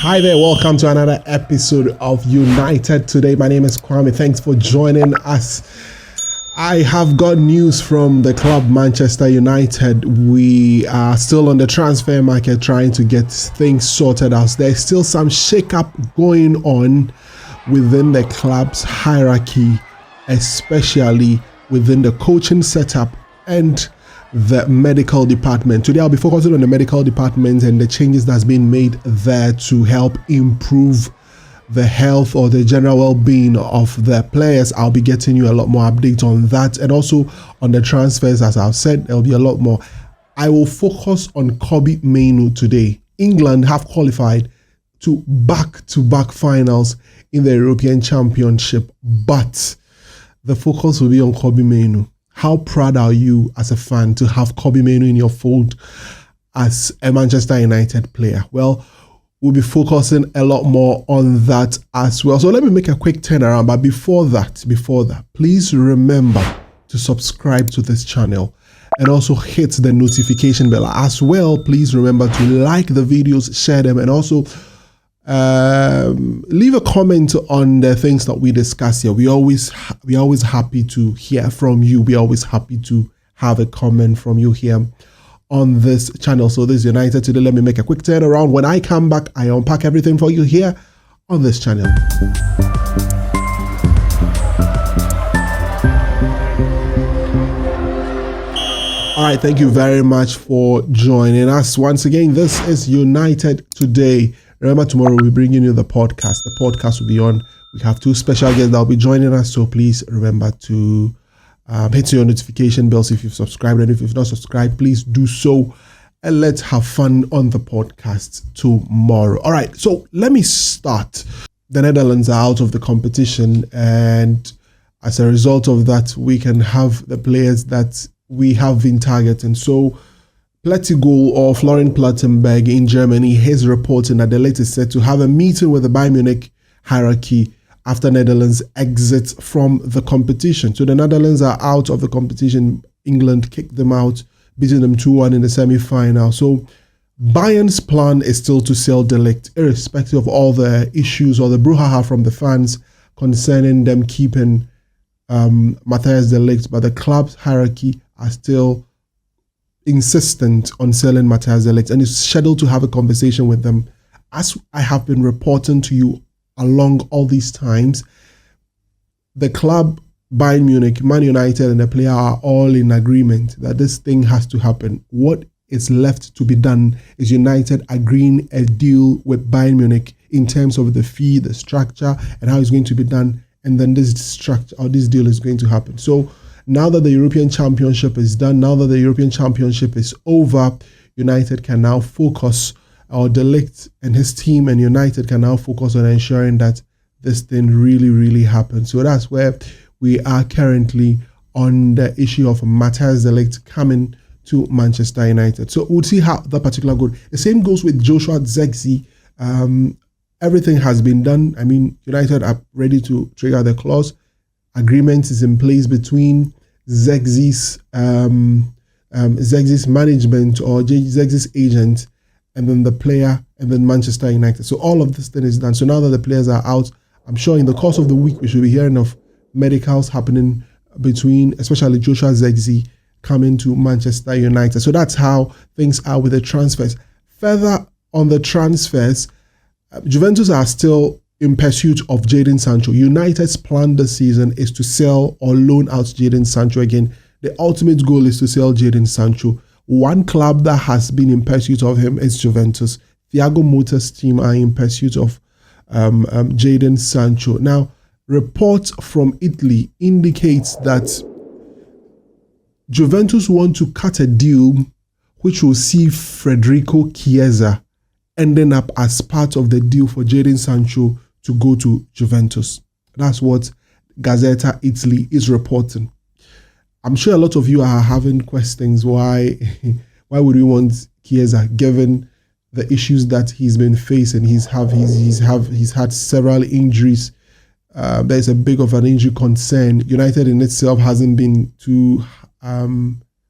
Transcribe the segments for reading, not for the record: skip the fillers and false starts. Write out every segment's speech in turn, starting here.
Hi there, welcome to another episode of United Today. My name is Kwame. Thanks for joining us. I have got news from the club Manchester United. We are still on the transfer market trying to get things sorted out. There's still some shake-up going on within the club's hierarchy, especially within the coaching setup and the medical department. Today I'll be focusing on the medical department and the changes that's been made there to help improve the health or the general well-being of the players. I'll be getting you a lot more updates on that, and also on the transfers. As I've said, there'll be a lot more. I will focus on Kobbie Mainoo today. England have qualified to back-to-back finals in the European Championship, but the focus will be on Kobbie Mainoo. How proud are you as a fan to have Kobbie Mainoo in your fold as a Manchester United player? Well, we'll be focusing a lot more on that as well. So let me make a quick turnaround. But before that, please remember to subscribe to this channel and also hit the notification bell as well. Please remember to like the videos, share them, and also leave a comment on the things that we discuss here. We're always happy to hear from you. We're always happy to have a comment from you here on this channel. So this is United Today. Let me make a quick turnaround. When I come back, I unpack everything for you here on this channel. All right, thank you very much for joining us once again. This is United Today. Remember, tomorrow we'll be bringing you the podcast. The podcast will be on. We have two special guests that will be joining us. So please remember to hit your notification bells if you've subscribed. And if you've not subscribed, please do so. And let's have fun on the podcast tomorrow. All right, so let me start. The Netherlands are out of the competition. And as a result of that, we can have the players that we have been targeting. So Plettigol or Florian Plettenberg in Germany, he's reporting that the latest set to have a meeting with the Bayern Munich hierarchy after Netherlands exits from the competition. So the Netherlands are out of the competition. England kicked them out, beating them 2-1 in the semi-final. So Bayern's plan is still to sell Dept, irrespective of all the issues or the brouhaha from the fans concerning them keeping Matthijs de Ligt. But the club's hierarchy are still insistent on selling Matthijs de Ligt, and is scheduled to have a conversation with them. As I have been reporting to you along all these times, the club, Bayern Munich, Man United, and the player are all in agreement that this thing has to happen. What is left to be done is United agreeing a deal with Bayern Munich in terms of the fee, the structure, and how it's going to be done, and then this structure or this deal is going to happen. So now that the European Championship is done, now that the European Championship is over, United can now focus, or De Ligt and his team and United can now focus on ensuring that this thing really happens. So that's where we are currently on the issue of Matthijs de Ligt coming to Manchester United. So we'll see how that particular goes. The same goes with Joshua Zirkzee. Everything has been done. I mean, United are ready to trigger the clause. Agreement is in place between Zirkzee's management or Zirkzee's agent and then the player and then Manchester United. So all of this thing is done. So now that the players are out, I'm sure in the course of the week we should be hearing of medicals happening between, especially Joshua Zirkzee coming to Manchester United. So that's how things are with the transfers. Further on the transfers, Juventus are still in pursuit of Jadon Sancho. United's plan this season is to sell or loan out Jadon Sancho again. The ultimate goal is to sell Jadon Sancho. One club that has been in pursuit of him is Juventus. Thiago Motta's team are in pursuit of Jadon Sancho. Now, reports from Italy indicates that Juventus want to cut a deal which will see Federico Chiesa ending up as part of the deal for Jadon Sancho to go to Juventus. That's what Gazzetta Italy is reporting. I'm sure a lot of you are having questions why would we want Chiesa given the issues that he's been facing. He's had several injuries. There's a big of an injury concern. United in itself hasn't been too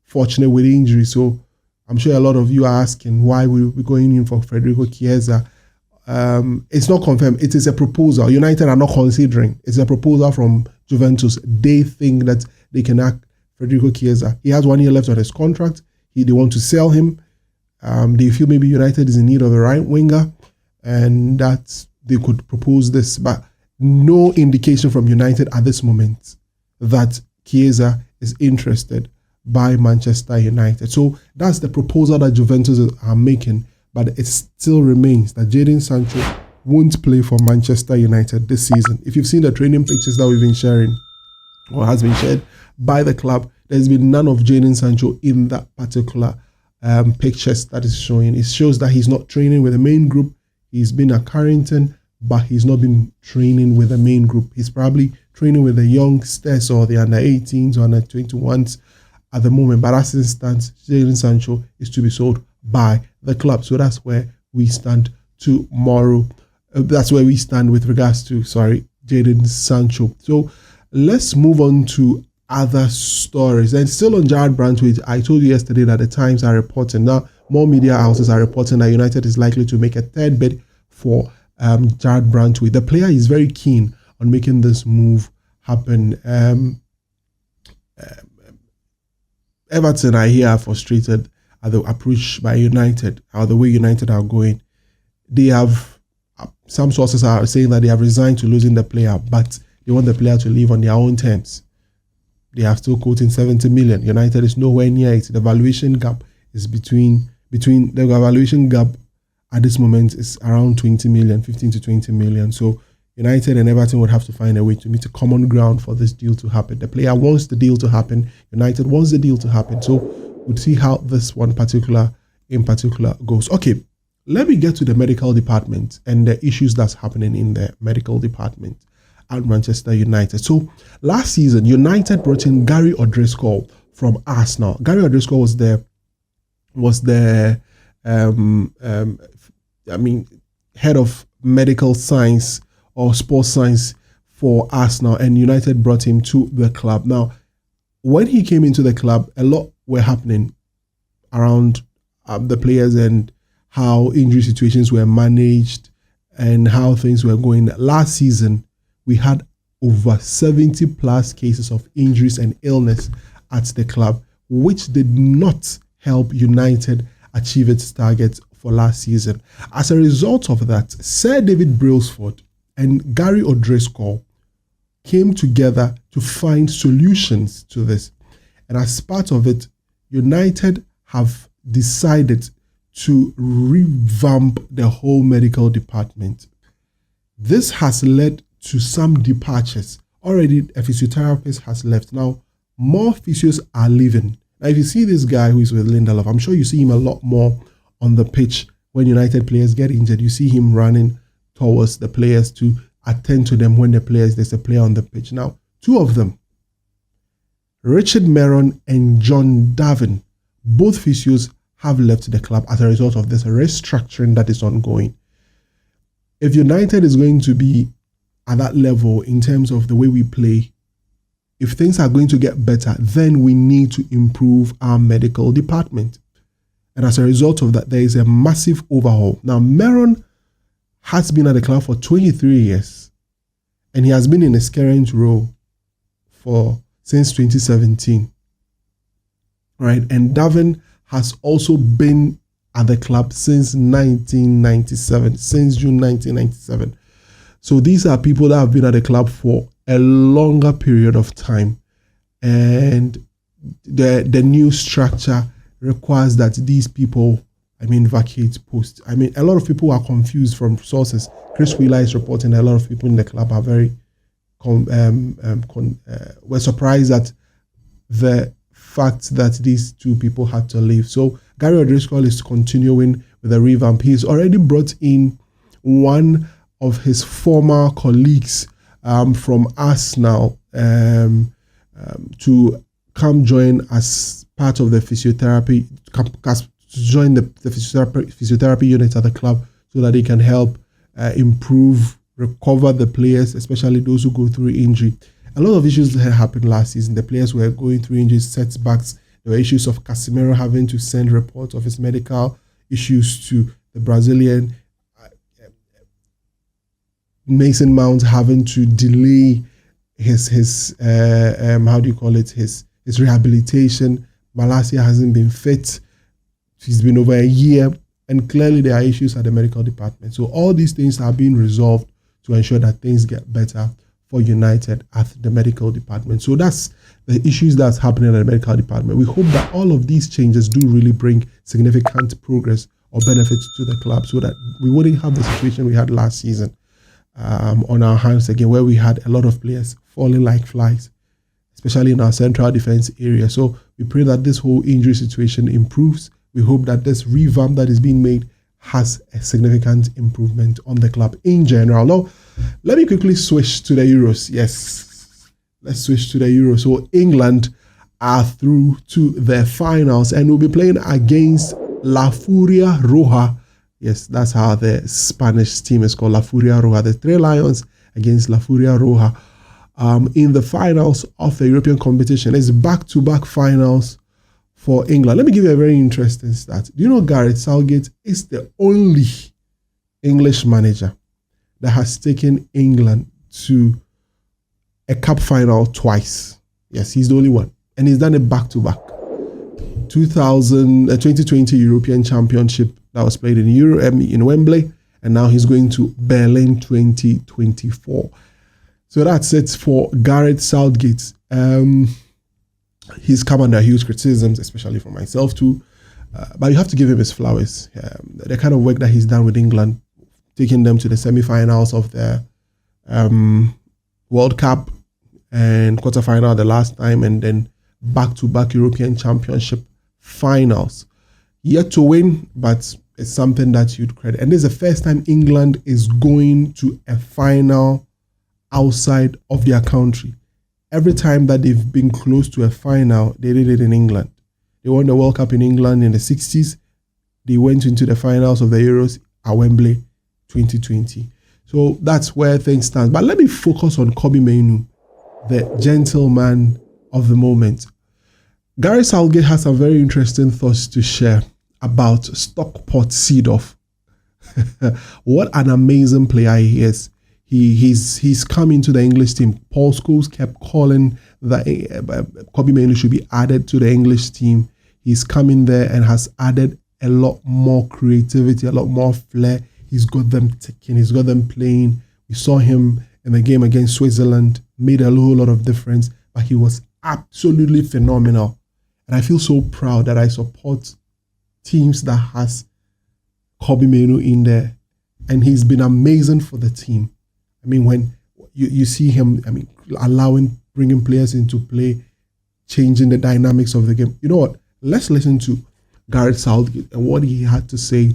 fortunate with injury, so I'm sure a lot of you are asking why we're going in for Federico Chiesa. it's not confirmed. It is a proposal. United are not considering. It's a proposal from Juventus. They think that they can act Federico Chiesa. He has 1 year left on his contract. They want to sell him. They feel maybe United is in need of a right winger, and that they could propose this. But no indication from United at this moment that Chiesa is interested by Manchester United. So that's the proposal that Juventus are making. But it still remains that Jadon Sancho won't play for Manchester United this season. If you've seen the training pictures that we've been sharing, or has been shared by the club, there's been none of Jadon Sancho in that particular pictures that is showing. It shows that he's not training with the main group. He's been at Carrington, but he's not been training with the main group. He's probably training with the youngsters or the under 18s or under 21s at the moment. But as it stands, Jadon Sancho is to be sold by the club. So that's where we stand tomorrow. That's where we stand with regards to, Jadon Sancho. So let's move on to other stories. And still on Jarrad Branthwaite, I told you yesterday that the Times are reporting. Now, more media houses are reporting that United is likely to make a third bid for Jarrad Branthwaite. The player is very keen on making this move happen. Everton, I hear, are frustrated at the approach by United, or the way United are going. They have, some sources are saying that they have resigned to losing the player, but they want the player to leave on their own terms. They are still quoting 70 million. United is nowhere near it. The valuation gap is between the valuation gap at this moment is around 20 million, 15 to 20 million. So United and Everton would have to find a way to meet a common ground for this deal to happen. The player wants the deal to happen. United wants the deal to happen. So we'll see how this one in particular goes. Okay, let me get to the medical department and the issues that's happening in the medical department at Manchester United. So last season, United brought in Gary O'Driscoll from Arsenal. Gary O'Driscoll was the head of medical science or sports science for Arsenal, and United brought him to the club. Now, when he came into the club, a lot were happening around the players and how injury situations were managed and how things were going. Last season, we had over 70 plus cases of injuries and illness at the club, which did not help United achieve its target for last season. As a result of that, Sir David Brailsford and Gary O'Driscoll came together to find solutions to this. And as part of it, United have decided to revamp the whole medical department. This has led to some departures. Already a physiotherapist has left. Now, more physios are leaving. Now, if you see this guy who is with Lindelof, I'm sure you see him a lot more on the pitch when United players get injured. You see him running towards the players to attend to them when there's a player on the pitch. Now, two of them, Richard Meron and John Davin, both physios have left the club as a result of this restructuring that is ongoing. If United is going to be at that level in terms of the way we play, if things are going to get better, then we need to improve our medical department. And as a result of that, there is a massive overhaul. Now, Meron has been at the club for 23 years, and he has been in his current role since 2017. Right? And Davin has also been at the club since 1997, since June 1997. So these are people that have been at the club for a longer period of time. And the new structure requires that these people, vacate posts. A lot of people are confused from sources. Chris Wheeler is reporting that a lot of people in the club are very, were surprised at the fact that these two people had to leave. So Gary O'Driscoll is continuing with the revamp. He's already brought in one of his former colleagues from Arsenal to come join as part of the physiotherapy, to join the physiotherapy unit at the club so that they can help recover the players, especially those who go through injury. A lot of issues that happened last season. The players were going through injury setbacks. There were issues of Casemiro having to send reports of his medical issues to the Brazilian. Mason Mount having to delay his how do you call it, his rehabilitation. Malacia hasn't been fit. He's been over a year, and clearly there are issues at the medical department. So all these things are being resolved to ensure that things get better for United at the medical department. So that's the issues that's happening at the medical department. We hope that all of these changes do really bring significant progress or benefits to the club, so that we wouldn't have the situation we had last season on our hands again, where we had a lot of players falling like flies, especially in our central defense area. So we pray that this whole injury situation improves. We hope that this revamp that is being made has a significant improvement on the club in general. Now, let me quickly switch to the Euros. Yes, let's switch to the Euros. So England are through to their finals and will be playing against La Furia Roja. Yes, that's how the Spanish team is called, La Furia Roja. The Three Lions against La Furia Roja in the finals of the European competition. It's back-to-back finals for England. Let me give you a very interesting stat. Do you know Gareth Southgate is the only English manager that has taken England to a cup final twice? Yes, he's the only one. And he's done it back-to-back. 2020 European Championship that was played in Wembley, and now he's going to Berlin 2024. So that's it for Gareth Southgate. He's come under huge criticisms, especially from myself too. But you have to give him his flowers. The kind of work that he's done with England, taking them to the semi-finals of the World Cup and quarterfinal the last time, and then back-to-back European Championship finals. Yet to win, but it's something that you'd credit. And this is the first time England is going to a final outside of their country. Every time that they've been close to a final, they did it in England. They won the World Cup in England in the 60s. They went into the finals of the Euros at Wembley 2020. So that's where things stand. But let me focus on Kobbie Mainoo, the gentleman of the moment. Gareth Southgate has some very interesting thoughts to share about Stockport Seedorf. What an amazing player he is. He's come into the English team. Paul Scholes kept calling that Kobbie Mainoo should be added to the English team. He's come in there and has added a lot more creativity, a lot more flair. He's got them ticking. He's got them playing. We saw him in the game against Switzerland, made a whole lot of difference, but he was absolutely phenomenal. And I feel so proud that I support teams that has Kobbie Mainoo in there. And he's been amazing for the team. I mean, when you see him, I mean, bringing players into play, changing the dynamics of the game. You know what? Let's listen to Gareth Southgate and what he had to say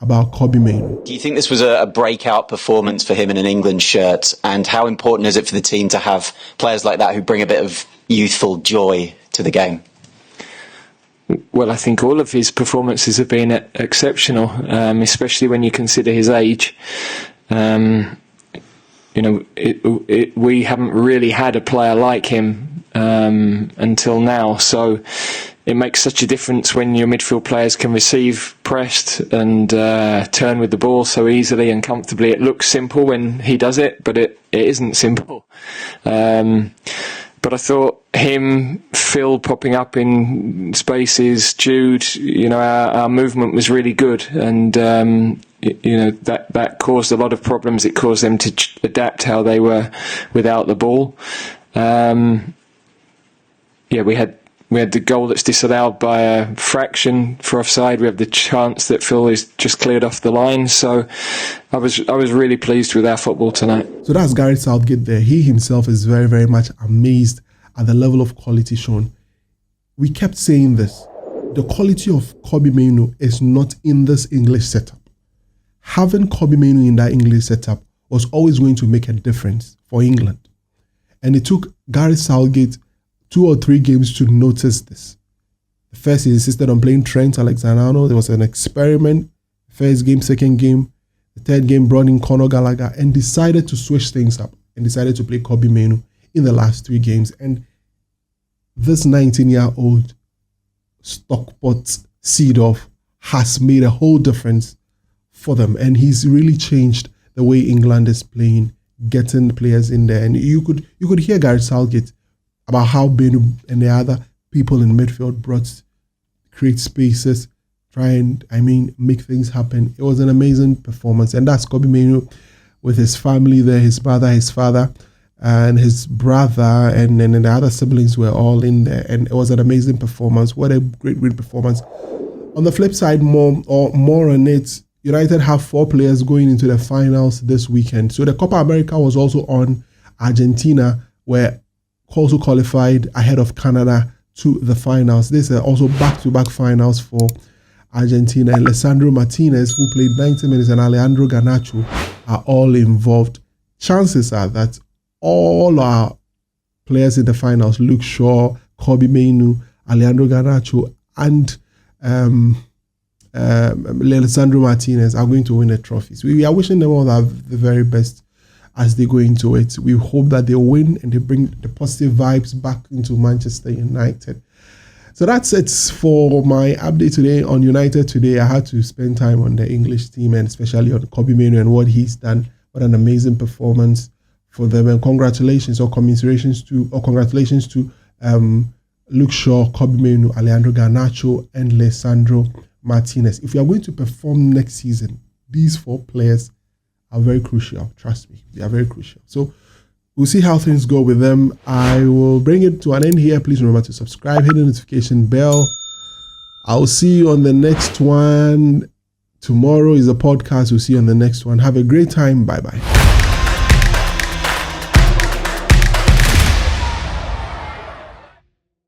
about Kobbie Mainoo. Do you think this was a breakout performance for him in an England shirt? And how important is it for the team to have players like that who bring a bit of youthful joy to the game? Well, I think all of his performances have been exceptional, especially when you consider his age. We haven't really had a player like him until now, so it makes such a difference when your midfield players can receive pressed and turn with the ball so easily and comfortably. It looks simple when he does it, but it isn't simple. But I thought him, Phil popping up in spaces, Jude, our movement was really good, and that caused a lot of problems. It caused them to adapt how they were without the ball. We had the goal that's disallowed by a fraction for offside. We have the chance that Phil is just cleared off the line. So I was really pleased with our football tonight. So that's Gareth Southgate there. He himself is very, very much amazed at the level of quality shown. We kept saying this. The quality of Kobbie Mainoo is not in this English setup. Having Kobbie Mainoo in that English setup was always going to make a difference for England. And it took Gareth Southgate 2 or 3 games to notice this. The first, he insisted on playing Trent Alexander-Arnold. There was an experiment. First game, second game. The third game brought in Conor Gallagher and decided to switch things up and decided to play Kobbie Mainoo in the last 3 games. And this 19-year-old Stockport Seedorf has made a whole difference for them. And he's really changed the way England is playing, getting players in there. And you could hear Gareth Southgate about how Mainoo and the other people in midfield create spaces, try and, make things happen. It was an amazing performance. And that's Kobbie Mainoo with his family there, his mother, his father, and his brother, and then the other siblings were all in there. And it was an amazing performance. What a great performance. On the flip side, more on it, United have 4 players going into the finals this weekend. So the Copa America was also on. Argentina were also qualified ahead of Canada to the finals. These are also back-to-back finals for Argentina. And Lisandro Martinez, who played 90 minutes, and Alejandro Garnacho are all involved. Chances are that all our players in the finals, Luke Shaw, Kobbie Mainoo, Alejandro Garnacho, and Lisandro Martinez are going to win the trophies. We are wishing them all the very best as they go into it. We hope that they win and they bring the positive vibes back into Manchester United. So that's it for my update today on United Today. I had to spend time on the English team and especially on Kobbie Mainoo and what he's done. What an amazing performance for them, and congratulations to Luke Shaw, Kobbie Mainoo, Alejandro Garnacho, and Lisandro Martinez. If we are going to perform next season, these 4 players are very crucial. Trust me, they are very crucial. So we'll see how things go with them. I will bring it to an end here. Please remember to subscribe, hit the notification bell. I'll see you on the next one. Tomorrow is a podcast. We'll see you on the next one. Have a great time. Bye-bye.